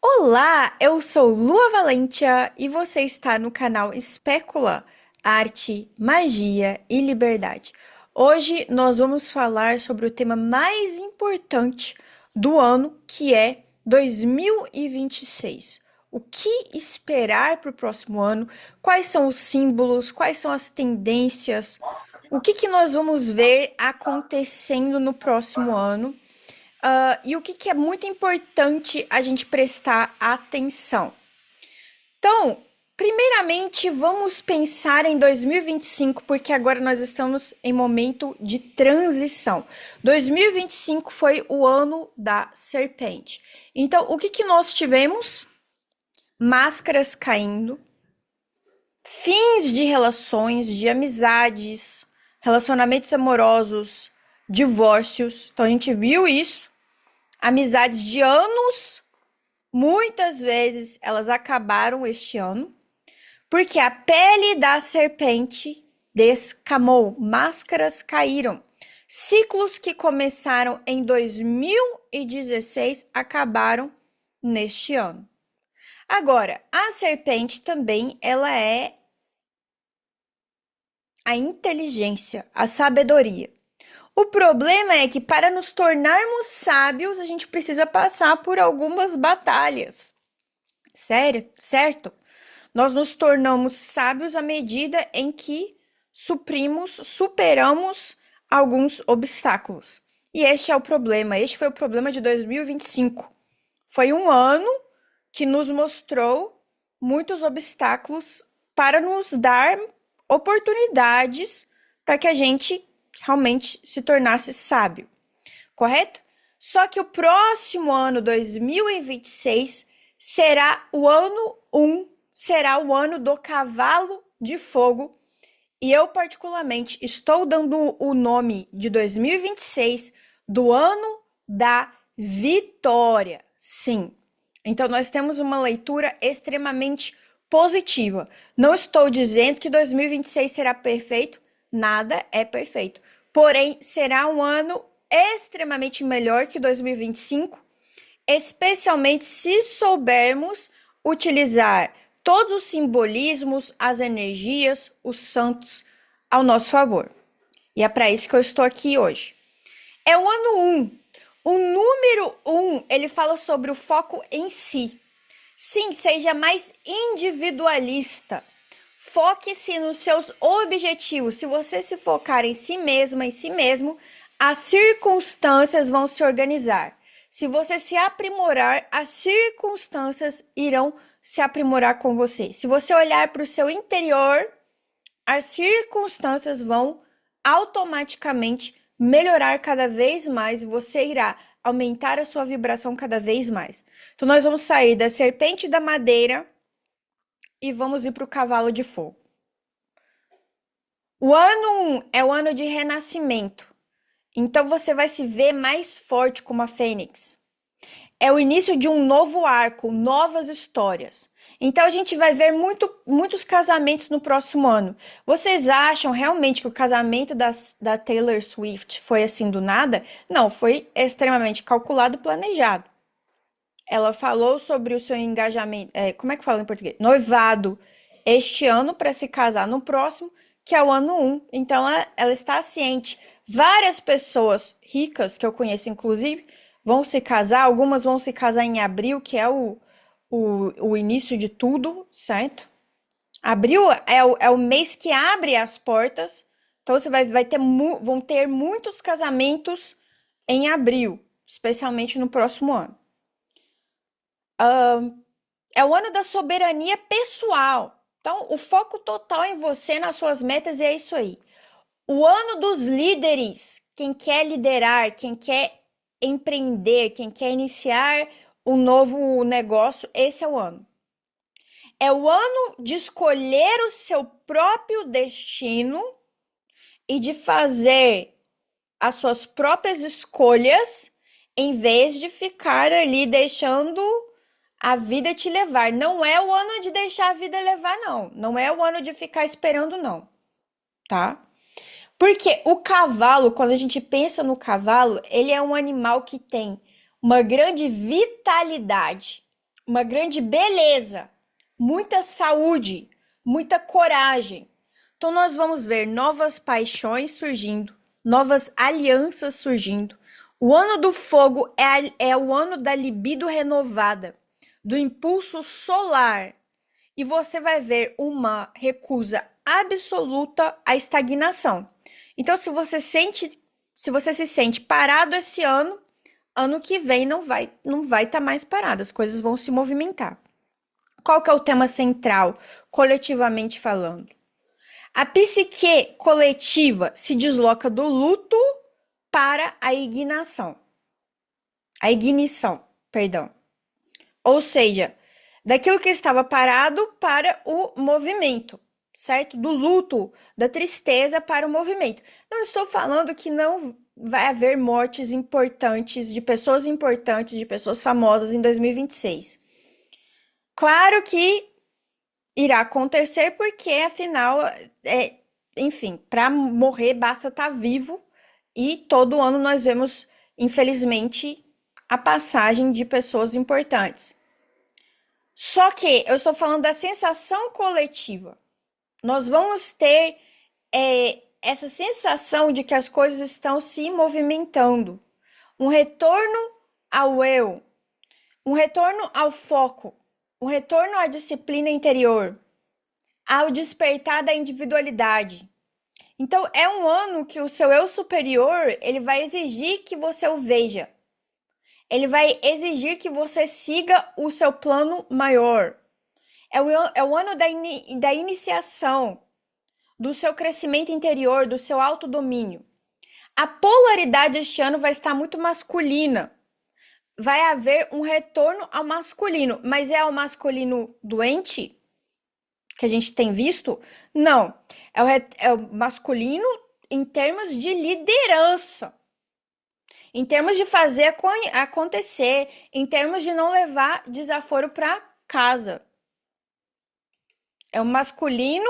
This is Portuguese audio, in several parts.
Olá, eu sou Lua Valentia e você está no canal Espécula, Arte, Magia e Liberdade. Hoje nós vamos falar sobre o tema mais importante do ano, que é 2026. O que esperar para o próximo ano? Quais são os símbolos? Quais são as tendências? O que nós vamos ver acontecendo no próximo ano? E o que é muito importante a gente prestar atenção? Então, primeiramente, vamos pensar em 2025, porque agora nós estamos em momento de transição. 2025 foi o ano da serpente. Então, o que nós tivemos? Máscaras caindo, fins de relações, de amizades, relacionamentos amorosos, divórcios. Então, a gente viu isso. Amizades de anos, muitas vezes elas acabaram este ano, porque a pele da serpente descamou, máscaras caíram. Ciclos que começaram em 2016 acabaram neste ano. Agora, a serpente também, ela é a inteligência, a sabedoria. O problema é que para nos tornarmos sábios, a gente precisa passar por algumas batalhas. Sério, certo? Nós nos tornamos sábios à medida em que superamos alguns obstáculos. E este é o problema, este foi o problema de 2025. Foi um ano que nos mostrou muitos obstáculos para nos dar oportunidades para que a gente realmente se tornasse sábio, correto? Só que o próximo ano, 2026, será o ano 1, será o ano do cavalo de fogo. E eu, particularmente, estou dando o nome de 2026 do ano da vitória. Sim. Então, nós temos uma leitura extremamente positiva. Não estou dizendo que 2026 será perfeito, nada é perfeito. Porém, será um ano extremamente melhor que 2025, especialmente se soubermos utilizar todos os simbolismos, as energias, os santos ao nosso favor. E é para isso que eu estou aqui hoje. É o ano 1. O número 1, ele fala sobre o foco em si. Sim, seja mais individualista. Foque-se nos seus objetivos. Se você se focar em si mesma, em si mesmo, as circunstâncias vão se organizar. Se você se aprimorar, as circunstâncias irão se aprimorar com você. Se você olhar para o seu interior, as circunstâncias vão automaticamente melhorar cada vez mais e você irá aumentar a sua vibração cada vez mais. Então, nós vamos sair da serpente da madeira e vamos ir para o cavalo de fogo. O ano 1 é o ano de renascimento. Então você vai se ver mais forte como a fênix. É o início de um novo arco, novas histórias. Então a gente vai ver muitos casamentos no próximo ano. Vocês acham realmente que o casamento da Taylor Swift foi assim do nada? Não, foi extremamente calculado e planejado. Ela falou sobre o seu engajamento, como é que fala em português? Noivado este ano para se casar no próximo, que é o ano 1. Então ela está ciente. Várias pessoas ricas que eu conheço, inclusive, vão se casar. Algumas vão se casar em abril, que é o início de tudo, certo? Abril é o mês que abre as portas. Então você vão ter muitos casamentos em abril, especialmente no próximo ano. É o ano da soberania pessoal. Então, o foco total em você, nas suas metas, e é isso aí. O ano dos líderes. Quem quer liderar, quem quer empreender, quem quer iniciar um novo negócio, esse é o ano. É o ano de escolher o seu próprio destino e de fazer as suas próprias escolhas, em vez de ficar ali deixando a vida te levar. Não é o ano de deixar a vida levar, não. Não é o ano de ficar esperando, não. Tá? Porque o cavalo, quando a gente pensa no cavalo, ele é um animal que tem uma grande vitalidade, uma grande beleza, muita saúde, muita coragem. Então, nós vamos ver novas paixões surgindo, novas alianças surgindo. O ano do fogo é o ano da libido renovada, do impulso solar. E você vai ver uma recusa absoluta à estagnação. Então, se você se sente parado esse ano, ano que vem não vai estar mais parado, as coisas vão se movimentar. Qual que é o tema central, coletivamente falando? A psique coletiva se desloca do luto para a ignição, perdão. Ou seja, daquilo que estava parado para o movimento, certo? Do luto, da tristeza para o movimento. Não estou falando que não vai haver mortes importantes, de pessoas famosas em 2026. Claro que irá acontecer porque, afinal, enfim, para morrer basta estar vivo e todo ano nós vemos, infelizmente, a passagem de pessoas importantes. Só que eu estou falando da sensação coletiva. Nós vamos ter essa sensação de que as coisas estão se movimentando. Um retorno ao eu, um retorno ao foco, um retorno à disciplina interior, ao despertar da individualidade. Então, é um ano que o seu eu superior, ele vai exigir que você o veja. Ele vai exigir que você siga o seu plano maior. É o ano da iniciação, do seu crescimento interior, do seu autodomínio. A polaridade este ano vai estar muito masculina. Vai haver um retorno ao masculino, mas é ao masculino doente que a gente tem visto? Não. É o masculino em termos de liderança, em termos de fazer acontecer, em termos de não levar desaforo para casa. É o masculino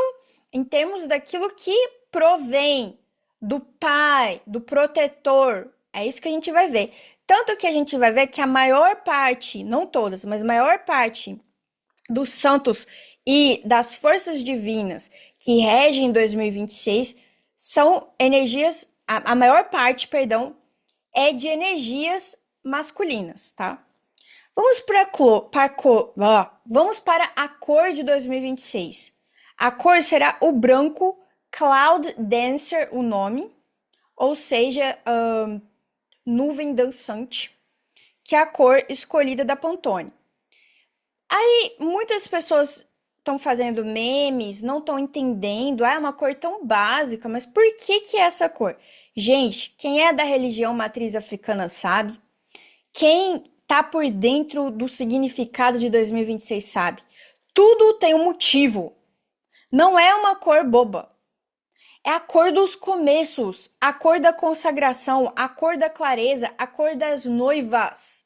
em termos daquilo que provém do pai, do protetor. É isso que a gente vai ver. Tanto que a gente vai ver que a maior parte, não todas, mas a maior parte dos santos e das forças divinas que regem 2026 são energias, a maior parte, perdão, é de energias masculinas, tá? Vamos para a cor de 2026. A cor será o branco, Cloud Dancer, o nome, ou seja, nuvem dançante, que é a cor escolhida da Pantone. Aí muitas pessoas estão fazendo memes, não estão entendendo, é uma cor tão básica, mas por que é essa cor? Gente, quem é da religião matriz africana sabe. Quem tá por dentro do significado de 2026 sabe. Tudo tem um motivo. Não é uma cor boba. É a cor dos começos, a cor da consagração, a cor da clareza, a cor das noivas.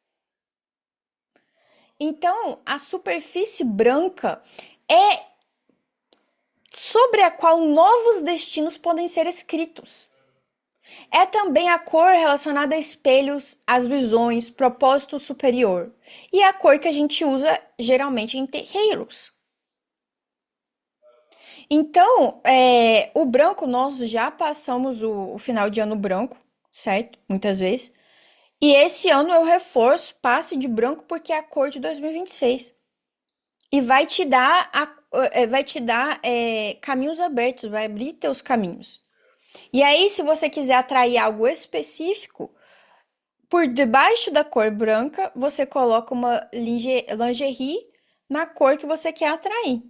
Então, a superfície branca é sobre a qual novos destinos podem ser escritos. É também a cor relacionada a espelhos, às visões, propósito superior. E é a cor que a gente usa geralmente em terreiros. Então, o branco, nós já passamos o final de ano branco, certo? Muitas vezes. E esse ano eu reforço, passe de branco porque é a cor de 2026. E vai te dar caminhos abertos, vai abrir teus caminhos. E aí, se você quiser atrair algo específico, por debaixo da cor branca, você coloca uma lingerie na cor que você quer atrair.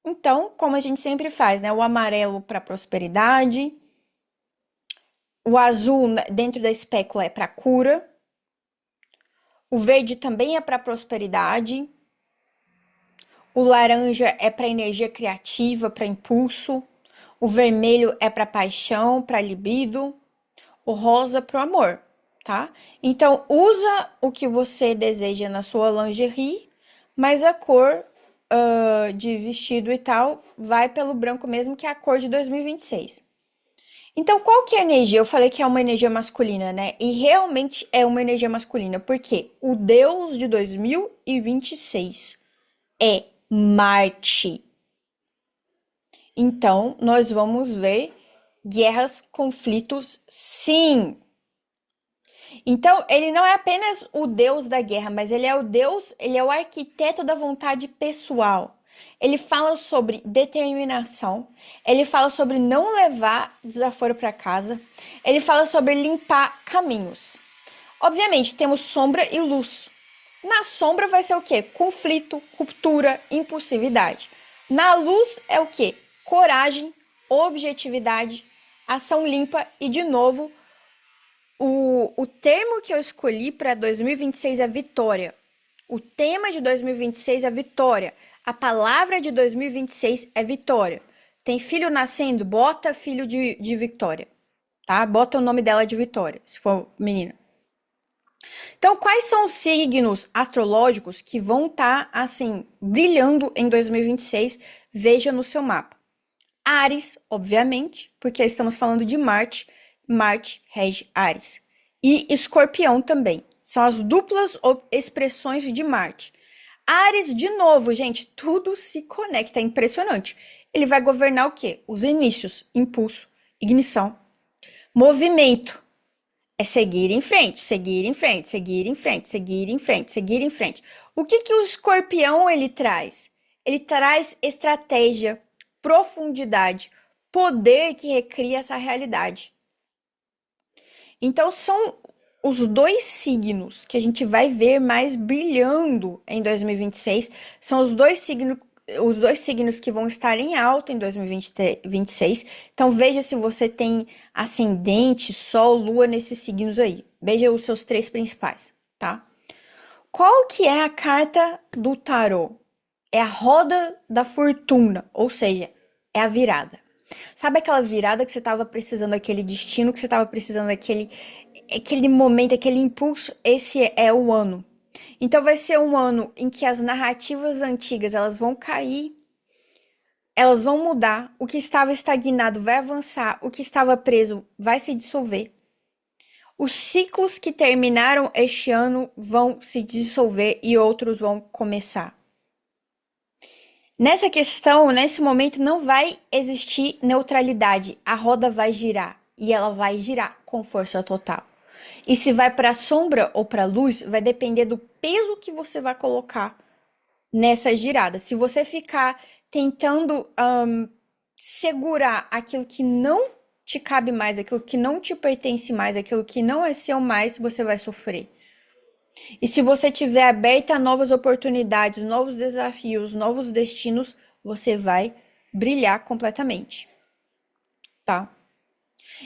Então, como a gente sempre faz, né? O amarelo para prosperidade, o azul dentro da espécula é para cura, o verde também é para prosperidade, o laranja é para energia criativa, para impulso, o vermelho é para paixão, para libido, o rosa para o amor, tá? Então, usa o que você deseja na sua lingerie, mas a cor de vestido e tal vai pelo branco mesmo, que é a cor de 2026. Então, qual que é a energia? Eu falei que é uma energia masculina, né? E realmente é uma energia masculina, porque o deus de 2026 é Marte. Então, nós vamos ver guerras, conflitos, sim. Então, ele não é apenas o deus da guerra, mas ele é o deus, ele é o arquiteto da vontade pessoal. Ele fala sobre determinação, ele fala sobre não levar desaforo para casa, ele fala sobre limpar caminhos. Obviamente, temos sombra e luz. Na sombra vai ser o quê? Conflito, ruptura, impulsividade. Na luz é o quê? Coragem, objetividade, ação limpa e, de novo, o termo que eu escolhi para 2026 é vitória. O tema de 2026 é vitória. A palavra de 2026 é vitória. Tem filho nascendo? Bota filho de Vitória, tá? Bota o nome dela de Vitória, se for menina. Então, quais são os signos astrológicos que vão estar, assim, brilhando em 2026? Veja no seu mapa. Áries, obviamente, porque estamos falando de Marte. Marte rege Áries. E Escorpião também. São as duplas expressões de Marte. Áries, de novo, gente, tudo se conecta, é impressionante. Ele vai governar o quê? Os inícios, impulso, ignição, movimento. É seguir em frente, seguir em frente, seguir em frente, seguir em frente, seguir em frente. O que que o escorpião ele traz? Ele traz estratégia, profundidade, poder que recria essa realidade. Então são os dois signos que a gente vai ver mais brilhando em 2026, são os dois signos que vão estar em alta em 2026. Então veja se você tem ascendente, sol, lua nesses signos aí. Veja os seus três principais, tá? Qual que é a carta do tarô? É a roda da fortuna, ou seja, é a virada. Sabe aquela virada que você estava precisando, aquele destino que você estava precisando, aquele momento, aquele impulso? Esse é o ano. Então vai ser um ano em que as narrativas antigas elas vão cair, elas vão mudar, o que estava estagnado vai avançar, o que estava preso vai se dissolver. Os ciclos que terminaram este ano vão se dissolver e outros vão começar. Nessa questão, nesse momento, não vai existir neutralidade. A roda vai girar e ela vai girar com força total. E se vai para a sombra ou para a luz, vai depender do peso que você vai colocar nessa girada. Se você ficar tentando segurar aquilo que não te cabe mais, aquilo que não te pertence mais, aquilo que não é seu mais, você vai sofrer. E se você tiver aberta a novas oportunidades, novos desafios, novos destinos, você vai brilhar completamente, tá?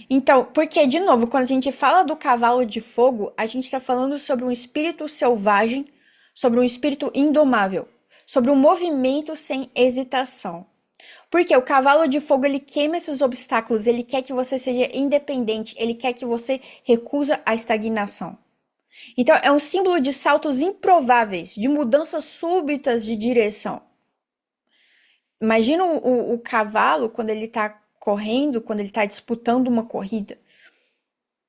Então, porque, de novo, quando a gente fala do cavalo de fogo, a gente está falando sobre um espírito selvagem, sobre um espírito indomável, sobre um movimento sem hesitação. Porque o cavalo de fogo, ele queima esses obstáculos, ele quer que você seja independente, ele quer que você recusa a estagnação. Então, é um símbolo de saltos improváveis, de mudanças súbitas de direção. Imagina o cavalo quando ele está correndo, quando ele está disputando uma corrida.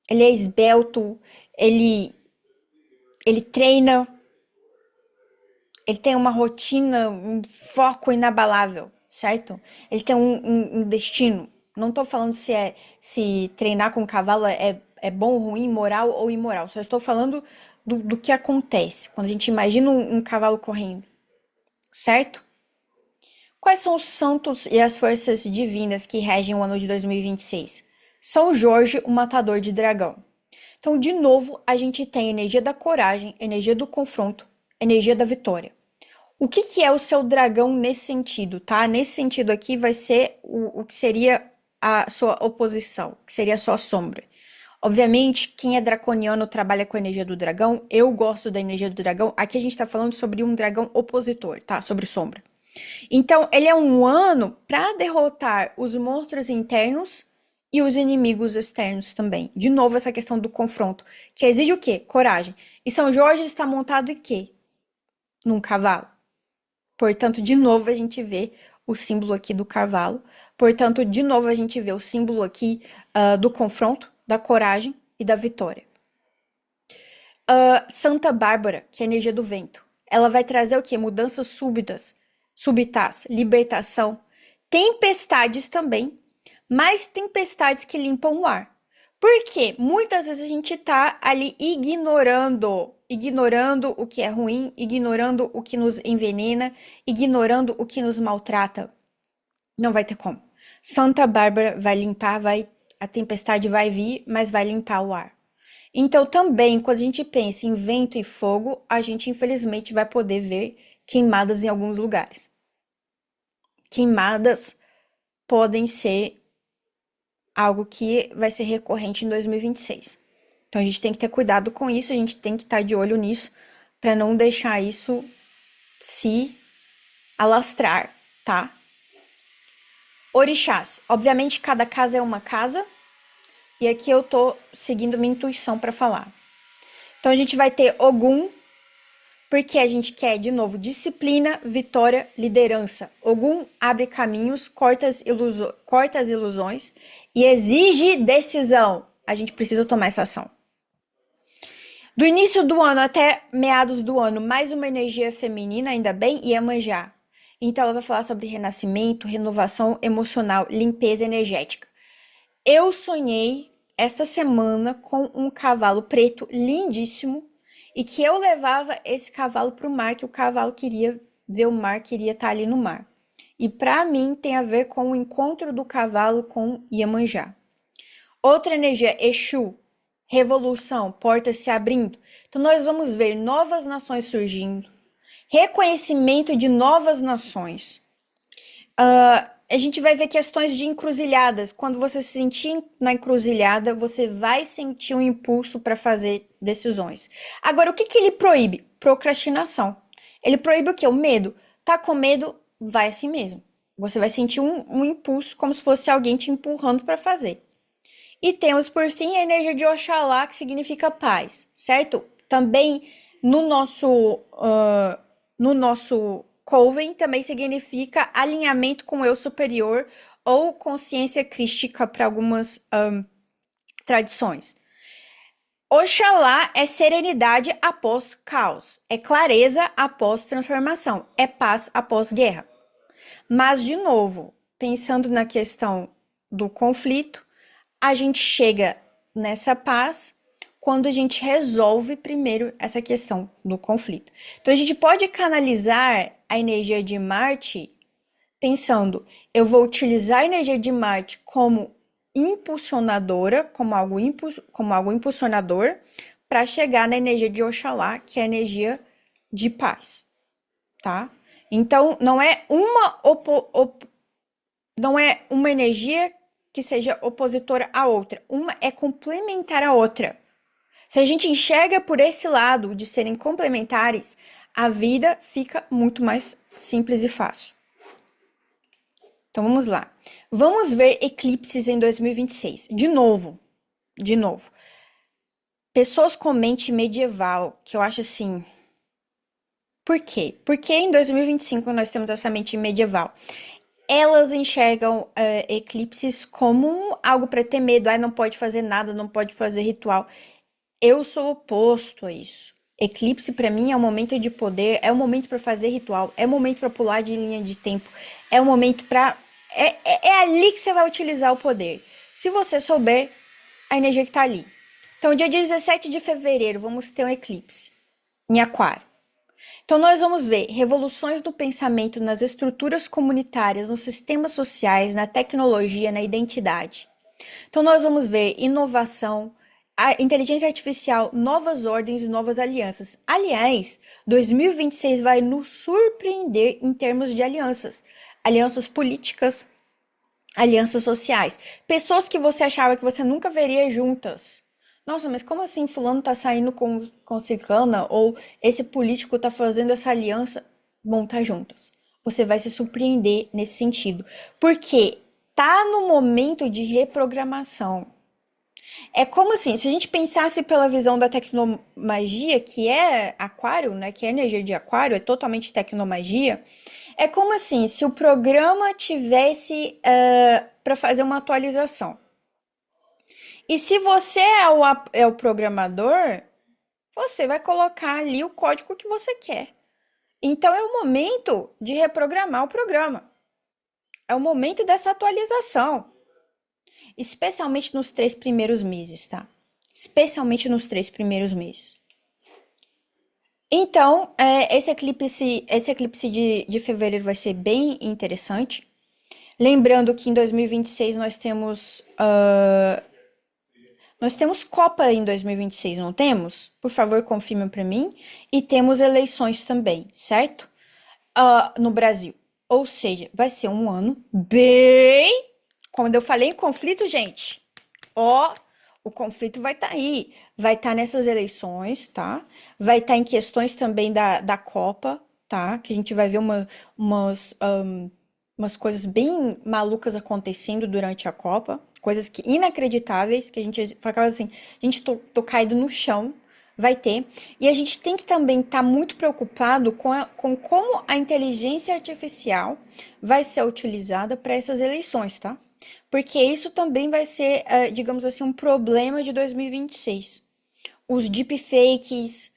Ele é esbelto, ele treina, ele tem uma rotina, um foco inabalável, certo? Ele tem um destino. Não estou falando se treinar com cavalo é bom, ruim, moral ou imoral. Só estou falando do que acontece quando a gente imagina um cavalo correndo, certo? Quais são os santos e as forças divinas que regem o ano de 2026? São Jorge, o matador de dragão. Então, de novo, a gente tem a energia da coragem, energia do confronto, energia da vitória. O que que é o seu dragão nesse sentido, tá? Nesse sentido aqui vai ser o que seria a sua oposição, que seria a sua sombra. Obviamente, quem é draconiano trabalha com a energia do dragão. Eu gosto da energia do dragão. Aqui a gente tá falando sobre um dragão opositor, tá? Sobre sombra. Então, ele é um ano para derrotar os monstros internos e os inimigos externos também. De novo, essa questão do confronto, que exige o quê? Coragem. E São Jorge está montado em quê? Num cavalo. Portanto, de novo, a gente vê o símbolo aqui do cavalo. Portanto, de novo, a gente vê o símbolo aqui do confronto, da coragem e da vitória. Santa Bárbara, que é a energia do vento, ela vai trazer o quê? Mudanças súbitas, libertação, tempestades também, mas tempestades que limpam o ar. Por quê? Muitas vezes a gente tá ali ignorando o que é ruim, ignorando o que nos envenena, ignorando o que nos maltrata. Não vai ter como. Santa Bárbara vai limpar, a tempestade vai vir, mas vai limpar o ar. Então, também, quando a gente pensa em vento e fogo, a gente infelizmente vai poder ver queimadas em alguns lugares. Queimadas podem ser algo que vai ser recorrente em 2026. Então, a gente tem que ter cuidado com isso, a gente tem que estar de olho nisso, para não deixar isso se alastrar, tá? Orixás. Obviamente, cada casa é uma casa, e aqui eu tô seguindo minha intuição para falar. Então, a gente vai ter Ogum, porque a gente quer, de novo, disciplina, vitória, liderança. Ogum abre caminhos, corta as ilusões e exige decisão. A gente precisa tomar essa ação. Do início do ano até meados do ano, mais uma energia feminina, ainda bem, Iemanjá. Então, ela vai falar sobre renascimento, renovação emocional, limpeza energética. Eu sonhei esta semana com um cavalo preto lindíssimo e que eu levava esse cavalo para o mar, que o cavalo queria ver o mar, queria estar ali no mar. E para mim tem a ver com o encontro do cavalo com Iemanjá. Outra energia, Exu, revolução, portas se abrindo. Então nós vamos ver novas nações surgindo, reconhecimento de novas nações. A gente vai ver questões de encruzilhadas. Quando você se sentir na encruzilhada, você vai sentir um impulso para fazer decisões. Agora, o que ele proíbe? Procrastinação. Ele proíbe o quê? O medo. Tá com medo? Vai assim mesmo. Você vai sentir um impulso como se fosse alguém te empurrando para fazer. E temos, por fim, a energia de Oxalá, que significa paz, certo? Também no nosso Coven também significa alinhamento com o eu superior ou consciência crística para algumas tradições. Oxalá é serenidade após caos, é clareza após transformação, é paz após guerra. Mas, de novo, pensando na questão do conflito, a gente chega nessa paz quando a gente resolve primeiro essa questão do conflito. Então, a gente pode canalizar a energia de Marte pensando, eu vou utilizar a energia de Marte como impulsionadora, como algo impulsionador, para chegar na energia de Oxalá, que é a energia de paz, tá? Então, não é uma energia que seja opositora à outra. Uma é complementar a outra. Se a gente enxerga por esse lado de serem complementares, a vida fica muito mais simples e fácil. Então vamos lá. Vamos ver eclipses em 2026. De novo. Pessoas com mente medieval, que eu acho assim. Por quê? Porque em 2025 nós temos essa mente medieval. Elas enxergam eclipses como algo para ter medo. Não pode fazer nada, não pode fazer ritual. Eu sou oposto a isso. Eclipse para mim é um momento de poder, é um momento para fazer ritual, é um momento para pular de linha de tempo, é um momento para é ali que você vai utilizar o poder. Se você souber a energia que tá ali. Então, dia 17 de fevereiro, vamos ter um eclipse em Aquário. Então, nós vamos ver revoluções do pensamento nas estruturas comunitárias, nos sistemas sociais, na tecnologia, na identidade. Então, nós vamos ver inovação, a inteligência artificial, novas ordens e novas alianças. Aliás, 2026 vai nos surpreender em termos de alianças. Alianças políticas, alianças sociais. Pessoas que você achava que você nunca veria juntas. Nossa, mas como assim fulano tá saindo com ciclana? Ou esse político tá fazendo essa aliança? Vão estar juntas. Você vai se surpreender nesse sentido. Porque tá no momento de reprogramação. É como assim, se a gente pensasse pela visão da tecnomagia, que é aquário, né, que é energia de aquário, é totalmente tecnomagia, é como assim, se o programa tivesse para fazer uma atualização. E se você é o programador, você vai colocar ali o código que você quer. Então é o momento de reprogramar o programa. É o momento dessa atualização. Especialmente nos 3 primeiros meses, tá? Especialmente nos 3 primeiros meses. Então, esse eclipse de fevereiro vai ser bem interessante. Lembrando que em 2026 nós temos Copa em 2026, não temos? Por favor, confirme para mim. E temos eleições também, certo? No Brasil. Ou seja, vai ser um ano bem. Quando eu falei em conflito, gente, ó, o conflito vai estar aí. Vai estar nessas eleições, tá? Vai estar em questões também da Copa, tá? Que a gente vai ver umas coisas bem malucas acontecendo durante a Copa. Coisas que inacreditáveis, que a gente fala assim, a gente tô caído no chão. Vai ter. E a gente tem que também estar muito preocupado com como a inteligência artificial vai ser utilizada para essas eleições, tá? Porque isso também vai ser, digamos assim, um problema de 2026. Os deepfakes,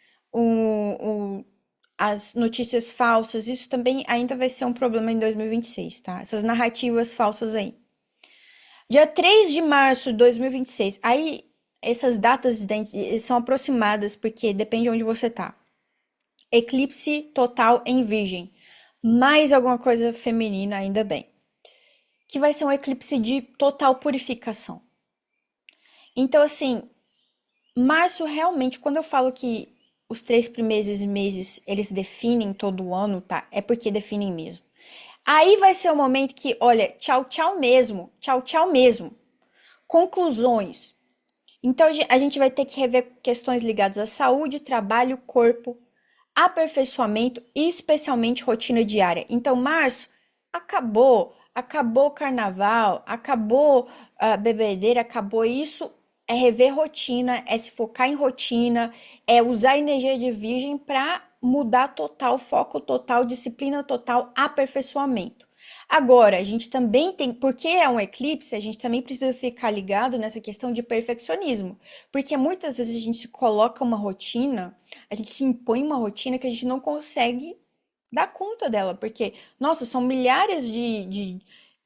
as notícias falsas, isso também ainda vai ser um problema em 2026, tá? Essas narrativas falsas aí. Dia 3 de março de 2026. Aí, essas datas são aproximadas, porque depende de onde você tá. Eclipse total em Virgem. Mais alguma coisa feminina, ainda bem. Que vai ser um eclipse de total purificação. Então, assim, março realmente, quando eu falo que os 3 primeiros meses eles definem todo o ano, tá? É porque definem mesmo. Aí vai ser o momento que, olha, tchau, tchau mesmo. Tchau, tchau mesmo. Conclusões. Então a gente vai ter que rever questões ligadas à saúde, trabalho, corpo, aperfeiçoamento e especialmente rotina diária. Então, março acabou o carnaval, acabou a bebedeira, acabou isso. É rever rotina, é se focar em rotina, é usar a energia de virgem para mudar total, foco total, disciplina total, aperfeiçoamento. Agora, a gente também tem, porque é um eclipse, a gente também precisa ficar ligado nessa questão de perfeccionismo, porque muitas vezes a gente se coloca uma rotina, a gente se impõe uma rotina que a gente não consegue dar conta dela, porque, nossa, são milhares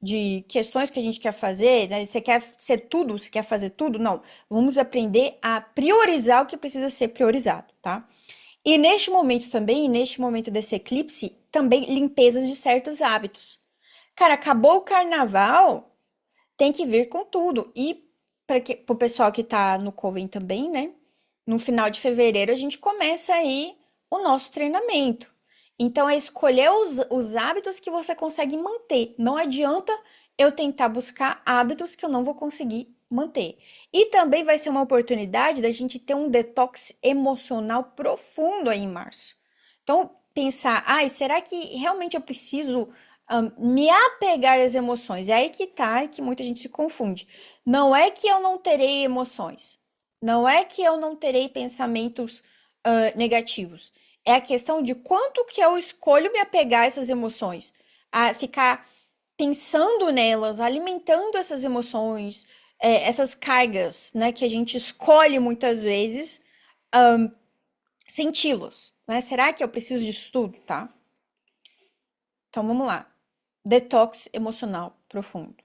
de questões que a gente quer fazer, né? Você quer ser tudo, você quer fazer tudo? Não, vamos aprender a priorizar o que precisa ser priorizado, tá? E neste momento também, neste momento desse eclipse, também limpezas de certos hábitos. Cara, acabou o carnaval, tem que vir com tudo. E para o pessoal que tá no Coven também, né? No final de fevereiro a gente começa aí o nosso treinamento. Então é escolher os hábitos que você consegue manter. Não adianta eu tentar buscar hábitos que eu não vou conseguir manter. E também vai ser uma oportunidade da gente ter um detox emocional profundo aí em março. Então, pensar, ai, será que realmente eu preciso me apegar às emoções? É aí que tá, e que muita gente se confunde. Não é que eu não terei emoções. Não é que eu não terei pensamentos negativos. É a questão de quanto que eu escolho me apegar a essas emoções. A ficar pensando nelas, alimentando essas emoções, essas cargas, né? Que a gente escolhe muitas vezes senti-los, né? Será que eu preciso disso tudo, tá? Então vamos lá. Detox emocional profundo.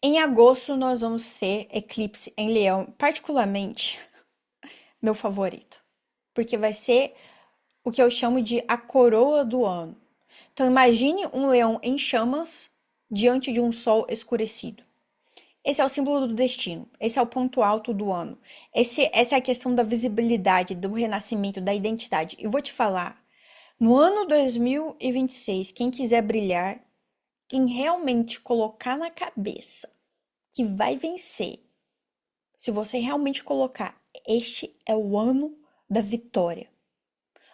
Em agosto nós vamos ter eclipse em Leão, particularmente meu favorito, porque vai ser o que eu chamo de a coroa do ano. Então imagine um leão em chamas diante de um sol escurecido. Esse é o símbolo do destino, esse é o ponto alto do ano. Essa é a questão da visibilidade, do renascimento, da identidade. Eu vou te falar, no ano 2026, quem quiser brilhar, quem realmente colocar na cabeça que vai vencer, se você realmente colocar, este é o ano da vitória.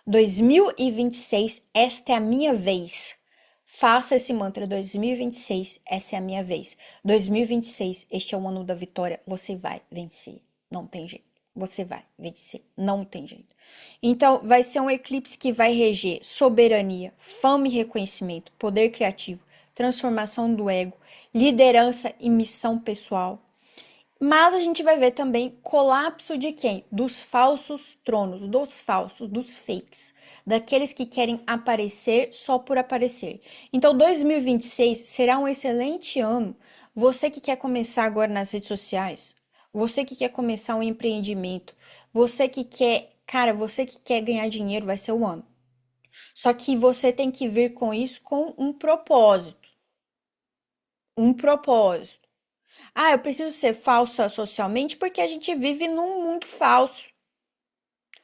2026, esta é a minha vez. Faça esse mantra 2026, essa é a minha vez. 2026, este é o ano da vitória, você vai vencer. Não tem jeito. Você vai vencer. Não tem jeito. Então, vai ser um eclipse que vai reger soberania, fama e reconhecimento, poder criativo, transformação do ego, liderança e missão pessoal. Mas a gente vai ver também colapso de quem? Dos falsos tronos, dos falsos, dos fakes, daqueles que querem aparecer só por aparecer. Então, 2026 será um excelente ano. Você que quer começar agora nas redes sociais, você que quer começar um empreendimento, você que quer, cara, você que quer ganhar dinheiro, vai ser o ano. Só que você tem que vir com isso com um propósito. Um propósito. Ah, eu preciso ser falsa socialmente porque a gente vive num mundo falso.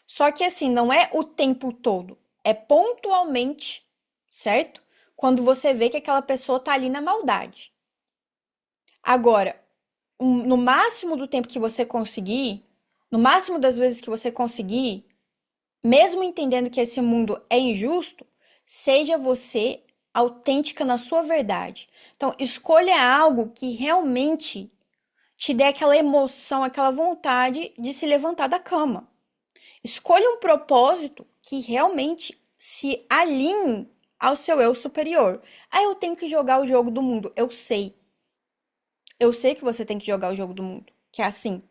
Só que assim, não é o tempo todo, é pontualmente, certo? Quando você vê que aquela pessoa tá ali na maldade. Agora, no máximo do tempo que você conseguir, no máximo das vezes que você conseguir, mesmo entendendo que esse mundo é injusto, seja você autêntica na sua verdade. Então, escolha algo que realmente te dê aquela emoção, aquela vontade de se levantar da cama. Escolha um propósito que realmente se alinhe ao seu eu superior. Ah, eu tenho que jogar o jogo do mundo. Eu sei. Eu sei que você tem que jogar o jogo do mundo, que é assim.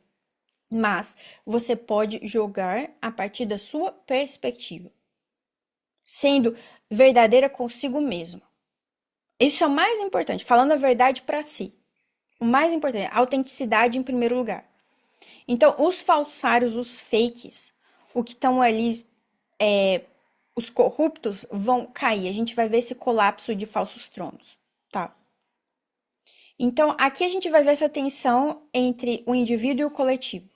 Mas você pode jogar a partir da sua perspectiva, sendo verdadeira consigo mesma. Isso é o mais importante, falando a verdade para si. O mais importante, a autenticidade em primeiro lugar. Então, os falsários, os fakes, o que estão ali, os corruptos vão cair. A gente vai ver esse colapso de falsos tronos, tá? Então, aqui a gente vai ver essa tensão entre o indivíduo e o coletivo.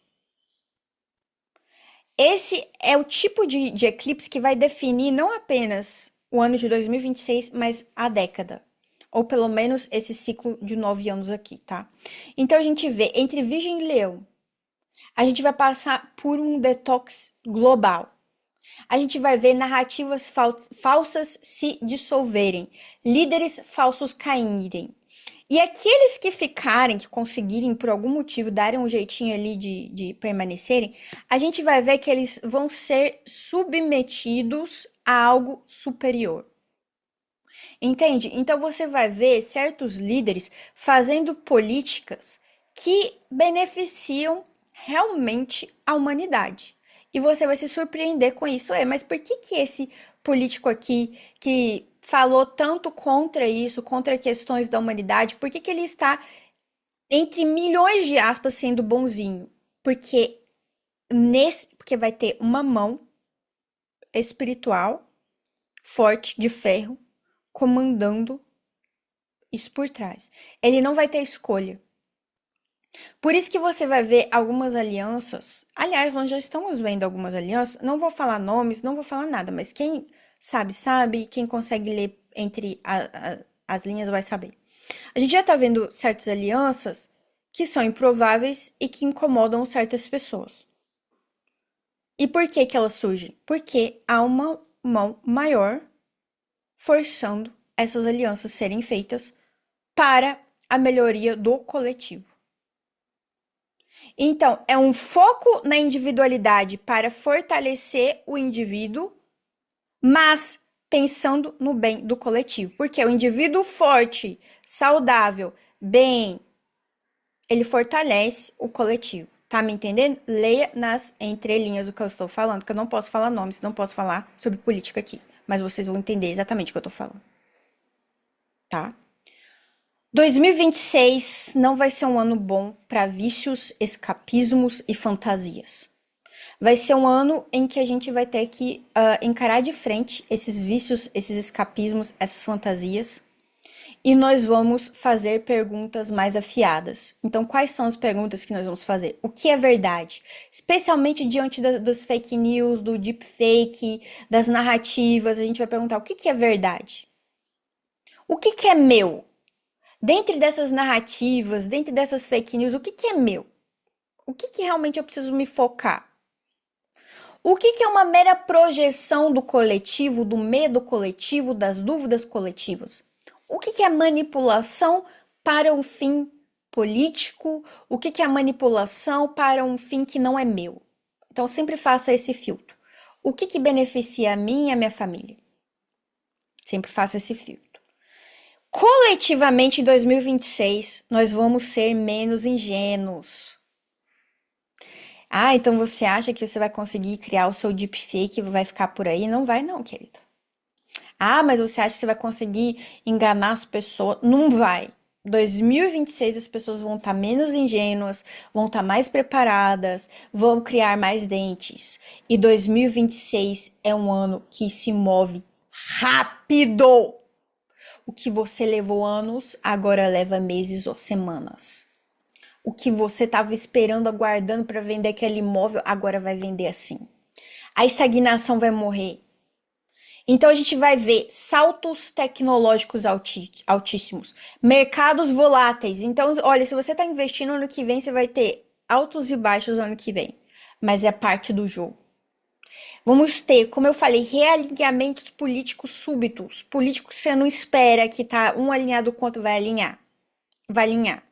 Esse é o tipo de eclipse que vai definir não apenas o ano de 2026, mas a década. Ou pelo menos esse ciclo de 9 anos aqui, tá? Então, a gente vê entre Virgem e Leão, a gente vai passar por um detox global. A gente vai ver narrativas falsas se dissolverem, líderes falsos caírem. E aqueles que ficarem, que conseguirem por algum motivo darem um jeitinho ali de permanecerem, a gente vai ver que eles vão ser submetidos a algo superior. Entende? Então você vai ver certos líderes fazendo políticas que beneficiam realmente a humanidade. E você vai se surpreender com isso. Mas por que que esse político aqui que falou tanto contra isso, contra questões da humanidade, por que que ele está entre milhões de aspas sendo bonzinho? Porque vai ter uma mão espiritual forte de ferro comandando isso por trás. Ele não vai ter escolha. Por isso que você vai ver algumas alianças. Aliás, nós já estamos vendo algumas alianças. Não vou falar nomes, não vou falar nada, mas quem sabe, sabe. Quem consegue ler entre as linhas vai saber. A gente já tá vendo certas alianças que são improváveis e que incomodam certas pessoas. E por que que elas surgem? Porque há uma mão maior forçando essas alianças serem feitas para a melhoria do coletivo. Então, é um foco na individualidade para fortalecer o indivíduo, mas pensando no bem do coletivo. Porque o indivíduo forte, saudável, bem, ele fortalece o coletivo. Tá me entendendo? Leia nas entrelinhas o que eu estou falando, que eu não posso falar nomes, não posso falar sobre política aqui. Mas vocês vão entender exatamente o que eu tô falando. Tá? 2026 não vai ser um ano bom para vícios, escapismos e fantasias. Vai ser um ano em que a gente vai ter que encarar de frente esses vícios, esses escapismos, essas fantasias. E nós vamos fazer perguntas mais afiadas. Então, quais são as perguntas que nós vamos fazer? O que é verdade? Especialmente diante dos fake news, do deepfake, das narrativas, a gente vai perguntar o que é verdade? O que é meu? Dentre dessas narrativas, dentre dessas fake news, o que é meu? O que realmente eu preciso me focar? O que é uma mera projeção do coletivo, do medo coletivo, das dúvidas coletivas? O que que é manipulação para um fim político? O que que é manipulação para um fim que não é meu? Então, sempre faça esse filtro. O que que beneficia a mim e a minha família? Sempre faça esse filtro. Coletivamente, em 2026, nós vamos ser menos ingênuos. Ah, então você acha que você vai conseguir criar o seu deepfake e vai ficar por aí? Não vai, não, querido. Ah, mas você acha que você vai conseguir enganar as pessoas? Não vai. 2026 as pessoas vão estar menos ingênuas, vão estar mais preparadas, vão criar mais dentes. E 2026 é um ano que se move rápido. O que você levou anos, agora leva meses ou semanas. O que você estava esperando, aguardando para vender aquele imóvel, agora vai vender assim. A estagnação vai morrer. Então a gente vai ver saltos tecnológicos altíssimos, mercados voláteis. Então, olha, se você está investindo ano que vem, você vai ter altos e baixos ano que vem. Mas é parte do jogo. Vamos ter, como eu falei, realinhamentos políticos súbitos. Políticos que você não espera que tá um alinhado com o outro vai alinhar. Vai alinhar.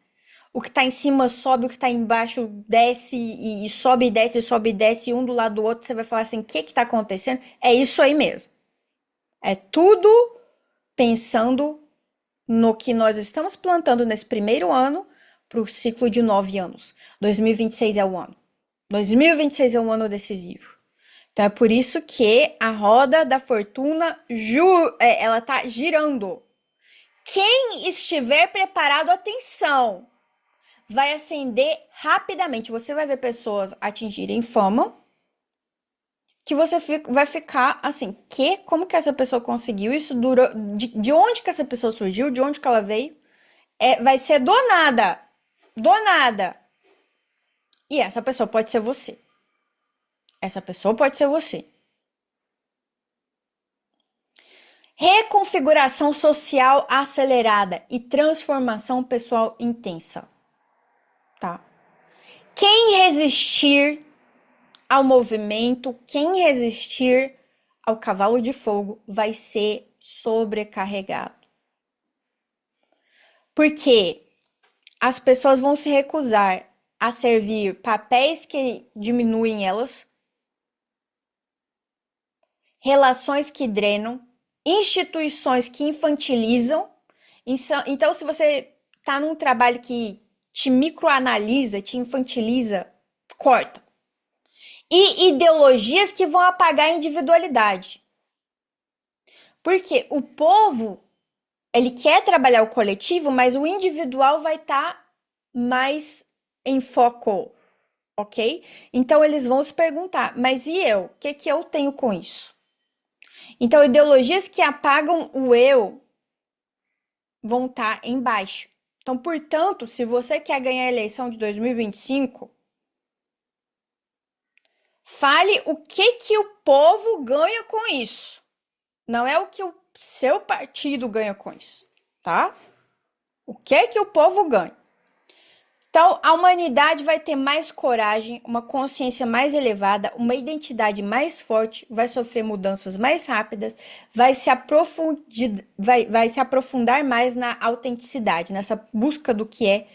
O que tá em cima sobe, o que tá embaixo desce e sobe e desce, sobe e desce, um do lado do outro. Você vai falar assim: o que que tá acontecendo? É isso aí mesmo. É tudo pensando no que nós estamos plantando nesse primeiro ano para o ciclo de 9 anos. 2026 é o ano. 2026 é um ano decisivo. Então é por isso que a roda da fortuna ela tá girando. Quem estiver preparado, atenção, vai ascender rapidamente. Você vai ver pessoas atingirem fama que você vai ficar assim, como que essa pessoa conseguiu isso? De onde que essa pessoa surgiu? De onde que ela veio? Vai ser do nada. Do nada. E essa pessoa pode ser você. Essa pessoa pode ser você. Reconfiguração social acelerada e transformação pessoal intensa. Tá? Quem resistir ao movimento, quem resistir ao cavalo de fogo vai ser sobrecarregado. Porque as pessoas vão se recusar a servir papéis que diminuem elas, relações que drenam, instituições que infantilizam. Então, se você está num trabalho que te microanalisa, te infantiliza, corta. E ideologias que vão apagar a individualidade. Porque o povo, ele quer trabalhar o coletivo, mas o individual vai estar mais em foco, ok? Então eles vão se perguntar, mas e eu? O que que eu tenho com isso? Então ideologias que apagam o eu vão estar embaixo. Então, portanto, se você quer ganhar a eleição de 2025, fale o que que o povo ganha com isso. Não é o que o seu partido ganha com isso, tá? O que que o povo ganha? Então, a humanidade vai ter mais coragem, uma consciência mais elevada, uma identidade mais forte, vai sofrer mudanças mais rápidas, vai se aprofundar mais na autenticidade, nessa busca do que é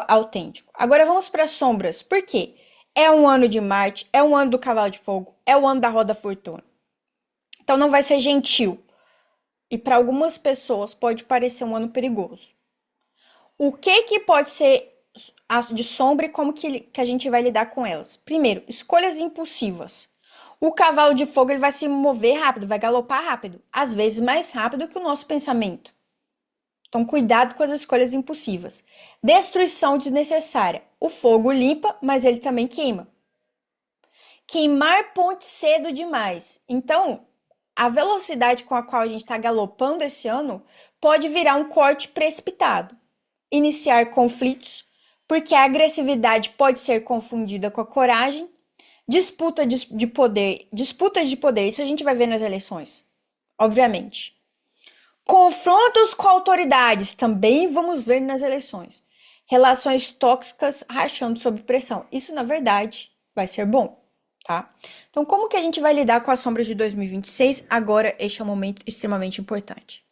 autêntico. Agora vamos para as sombras. Por quê? É um ano de Marte, é um ano do cavalo de fogo, é o ano da roda fortuna. Então não vai ser gentil. E para algumas pessoas pode parecer um ano perigoso. O que que pode ser de sombra e como que a gente vai lidar com elas? Primeiro, escolhas impulsivas. O cavalo de fogo ele vai se mover rápido, vai galopar rápido, às vezes mais rápido que o nosso pensamento. Então, cuidado com as escolhas impulsivas. Destruição desnecessária. O fogo limpa, mas ele também queima. Queimar ponte cedo demais. Então, a velocidade com a qual a gente está galopando esse ano pode virar um corte precipitado. Iniciar conflitos, porque a agressividade pode ser confundida com a coragem. Disputas de poder, isso a gente vai ver nas eleições, obviamente. Confrontos com autoridades, também vamos ver nas eleições. Relações tóxicas rachando sob pressão. Isso, na verdade, vai ser bom, tá? Então, como que a gente vai lidar com as sombras de 2026? Agora, este é um momento extremamente importante.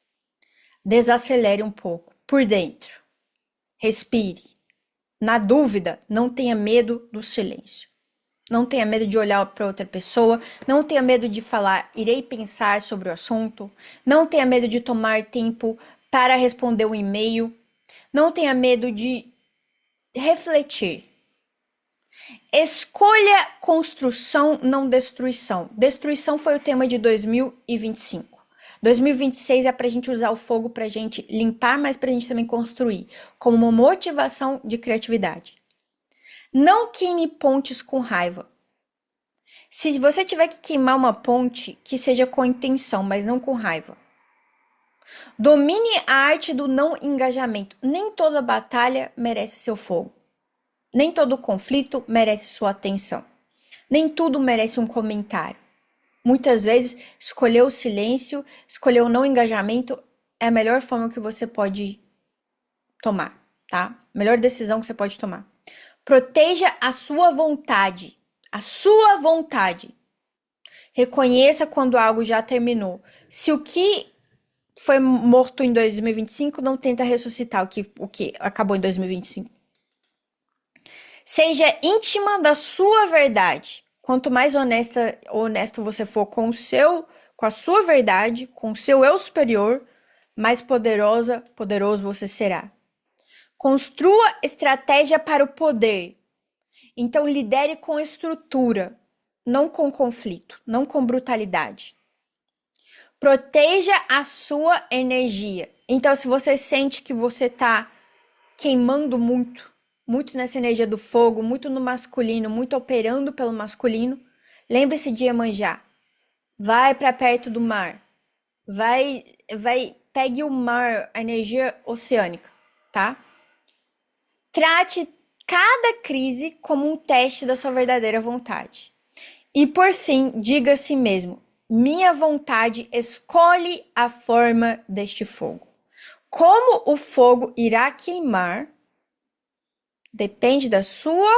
Desacelere um pouco por dentro. Respire. Na dúvida, não tenha medo do silêncio. Não tenha medo de olhar para outra pessoa, não tenha medo de falar, irei pensar sobre o assunto, não tenha medo de tomar tempo para responder um e-mail, não tenha medo de refletir. Escolha construção, não destruição. Destruição foi o tema de 2025. 2026 é para a gente usar o fogo para a gente limpar, mas para a gente também construir, como uma motivação de criatividade. Não queime pontes com raiva. Se você tiver que queimar uma ponte, que seja com intenção, mas não com raiva. Domine a arte do não engajamento. Nem toda batalha merece seu fogo. Nem todo conflito merece sua atenção. Nem tudo merece um comentário. Muitas vezes, escolher o silêncio, escolher o não engajamento é a melhor forma que você pode tomar, tá? Melhor decisão que você pode tomar. Proteja a sua vontade. A sua vontade. Reconheça quando algo já terminou. Se o que foi morto em 2025, não tenta ressuscitar o que acabou em 2025. Seja íntima da sua verdade. Quanto mais honesto você for com a sua verdade, com o seu eu superior, mais poderoso você será. Construa estratégia para o poder. Então lidere com estrutura, não com conflito, não com brutalidade. Proteja a sua energia. Então, se você sente que você está queimando muito nessa energia do fogo, muito no masculino, muito operando pelo masculino, lembre-se de Iemanjá. Vai para perto do mar. Pegue o mar, a energia oceânica, tá? Trate cada crise como um teste da sua verdadeira vontade. E por fim, diga a si mesmo: minha vontade escolhe a forma deste fogo. Como o fogo irá queimar depende da sua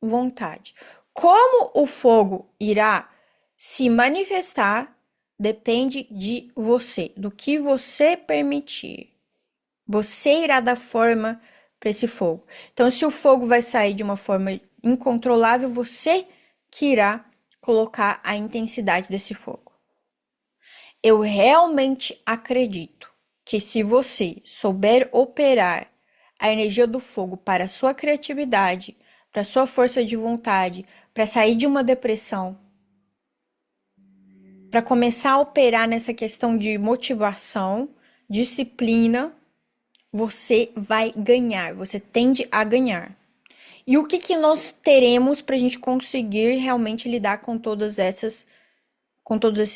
vontade. Como o fogo irá se manifestar depende de você, do que você permitir. Você irá dar forma para esse fogo. Então, se o fogo vai sair de uma forma incontrolável, você que irá colocar a intensidade desse fogo. Eu realmente acredito que se você souber operar a energia do fogo para a sua criatividade, para a sua força de vontade, para sair de uma depressão, para começar a operar nessa questão de motivação, disciplina, você vai ganhar, você tende a ganhar. E o que nós teremos para a gente conseguir realmente lidar com todos esses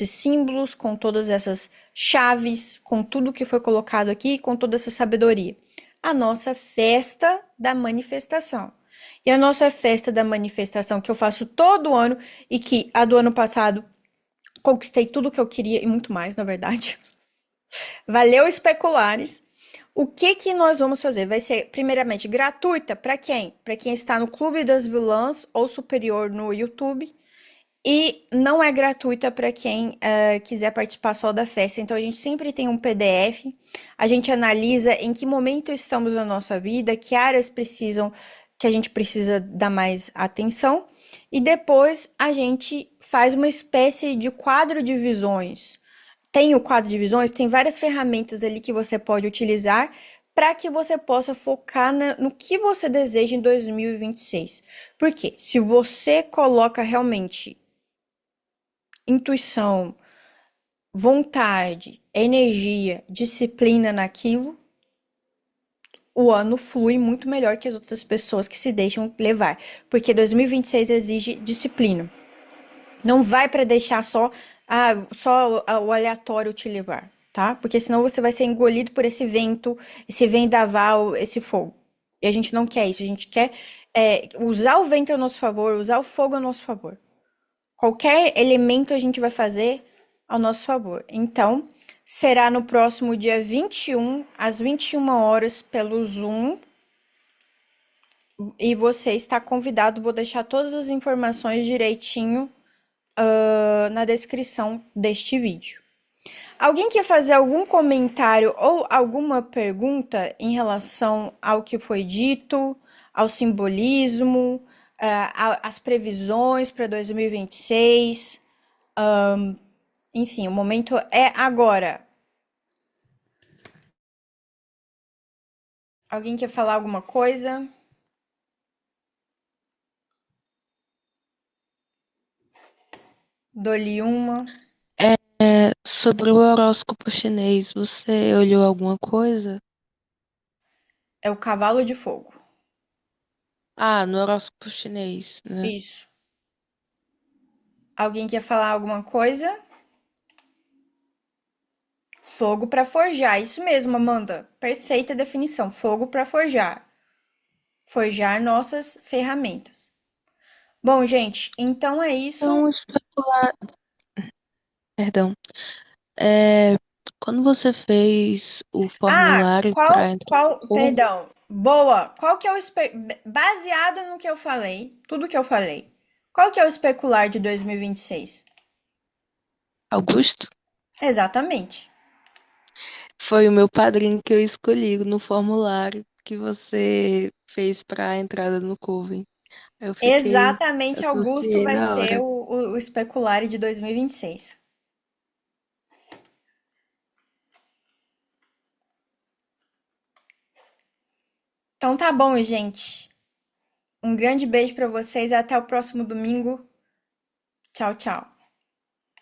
símbolos, com todas essas chaves, com tudo que foi colocado aqui, com toda essa sabedoria? A nossa festa da manifestação. E a nossa festa da manifestação, que eu faço todo ano e que a do ano passado conquistei tudo que eu queria e muito mais, na verdade. Valeu, especulares! O que nós vamos fazer? Vai ser, primeiramente, gratuita para quem? Para quem está no Clube das Vilãs ou superior no YouTube. E não é gratuita para quem quiser participar só da festa. Então, a gente sempre tem um PDF. A gente analisa em que momento estamos na nossa vida, que áreas que a gente precisa dar mais atenção. E depois a gente faz uma espécie de quadro de visões. Tem o quadro de visões, tem várias ferramentas ali que você pode utilizar para que você possa focar no que você deseja em 2026. Porque se você coloca realmente intuição, vontade, energia, disciplina naquilo, o ano flui muito melhor que as outras pessoas que se deixam levar. Porque 2026 exige disciplina. Não vai para deixar só o aleatório te levar, tá? Porque senão você vai ser engolido por esse vento, esse vendaval, esse fogo. E a gente não quer isso, a gente quer usar o vento a nosso favor, usar o fogo a nosso favor. Qualquer elemento a gente vai fazer ao nosso favor. Então, será no próximo dia 21, às 21 horas, pelo Zoom. E você está convidado, vou deixar todas as informações direitinho na descrição deste vídeo. Alguém quer fazer algum comentário ou alguma pergunta em relação ao que foi dito, ao simbolismo, às previsões para 2026? Enfim, o momento é agora. Alguém quer falar alguma coisa? Dou-lhe uma. Sobre o horóscopo chinês, você olhou alguma coisa? É o cavalo de fogo. Ah, no horóscopo chinês, né? Isso. Alguém quer falar alguma coisa? Fogo para forjar. Isso mesmo, Amanda. Perfeita definição. Fogo para forjar. Forjar nossas ferramentas. Bom, gente, então é isso. Então, especular. Perdão. É, quando você fez o Ah, formulário para entrar no clube, perdão. Boa. Qual que é baseado no que eu falei, tudo que eu falei. Qual que é o especular de 2026? Augusto, Exatamente. foi o meu padrinho que eu escolhi no formulário que você fez para a entrada no Coven. Eu fiquei, Exatamente, Augusto associei vai na ser hora. o especular de 2026. Então tá bom, gente. Um grande beijo para vocês e até o próximo domingo. Tchau, tchau.